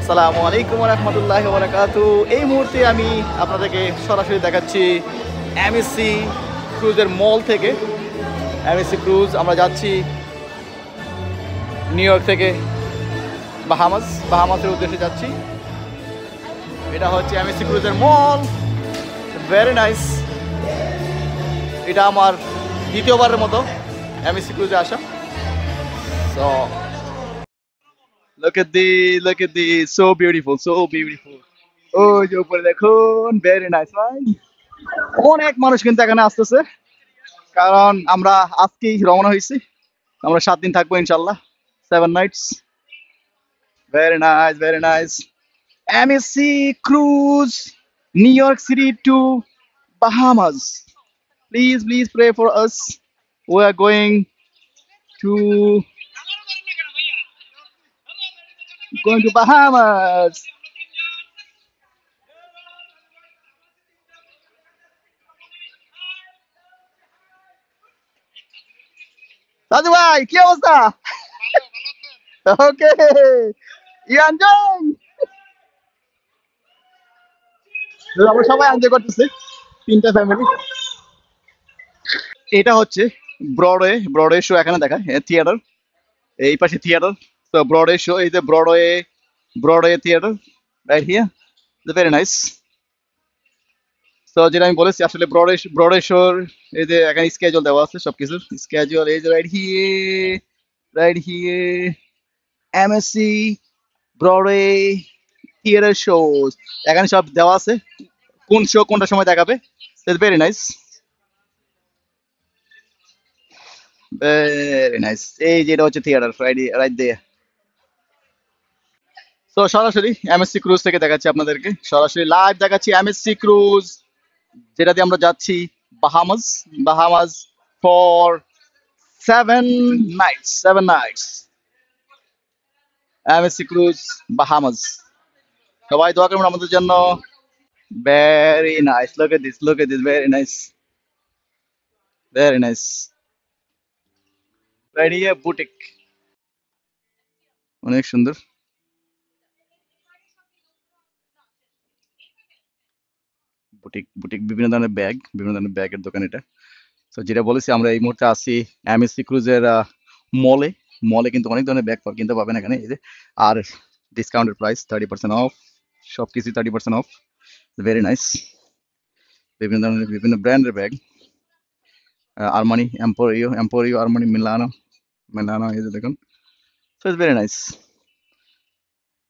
আসসালামু আলাইকুম ওয়া রাহমাতুল্লাহি ওয়া বারাকাতুহু। এই মুহূর্তে আমি আপনাদেরকে সরাসরি দেখাচ্ছি এমএসসি ক্রুজের মল থেকে। এমএসসি ক্রুজ আমরা যাচ্ছি নিউ ইয়র্ক থেকে বাহামাসের উদ্দেশ্যে যাচ্ছি। এটা হচ্ছে এমএসসি ক্রুজের মল, ভেরি নাইস। এটা আমার দ্বিতীয়বারের মতো এমএসসি ক্রুজে আসা। So look at this, so beautiful, so beautiful. ওই যে উপরে দেখুন, ভেরি নাইস রাইট। অনেক মানুষ কিন্তু এখানে আসতেছে, কারণ আমরা আজকেই রওনা হয়েছি। আমরা 7 দিন থাকবো ইনশাল্লাহ, 7 nights. Very nice, very nice. MSC cruise, New York City to Bahamas. Please pray for us. We are going to Bahamas. দাদু ভাই, কি অবস্থা? ওকে, ইউ এনজয়িং? আমরা সবাই এনজয় করতেছি, 3টা ফ্যামিলি। এটা হচ্ছে ব্রডওয়ে শো। এখানে দেখায় থিয়েটার, এই পাশে থিয়েটার। তো ব্রডওয়ে শো, এই যে Broadway theatre right here, very nice. তো যেটা আমি বলেছি, আসলে ব্রডওয়ে শোর এই যে এখানে স্কেজুয়াল দেওয়া আছে, সবকিছুর স্কেজুয়াল এই যে right here MSC Broadway theatre shows, এখানে সব দেওয়া আছে, কোন শো কোনটা সময় দেখাবে। Very nice, very nice. এই যে এটা হচ্ছে থিয়েটার রাইট দেয়ার। তো সরাসরি এমএসসি ক্রুজ থেকে দেখাচ্ছি আপনাদেরকে, সরাসরি লাইভ দেখাচ্ছি এমএসসি ক্রুজ, যেটা দিয়ে আমরা যাচ্ছি Bahamas for 7 nights MSC cruise Bahamas. সবাই দোয়া করবেন আমাদের জন্য। Very nice, look at this, very nice right here, boutique, অনেক সুন্দর বুটিক বিভিন্ন ধরনের ব্যাগের দোকান এটা। তো যেটা বলেছি, আমরা এই মুহূর্তে আছি এমএসসি ক্রুজের মলে। কিন্তু অনেক ধরনের ব্যাগ কিনতে পাবেন এখানে, এই যে। আর ডিসকাউন্টেড প্রাইস, 30% অফ, সবকিছু 30% অফ, ভেরি নাইস। বিভিন্ন ব্র্যান্ডের ব্যাগ, আরমানি, এম্পোরিও, আরমানি, মিলানো, এই যে দেখুন। So it's very nice.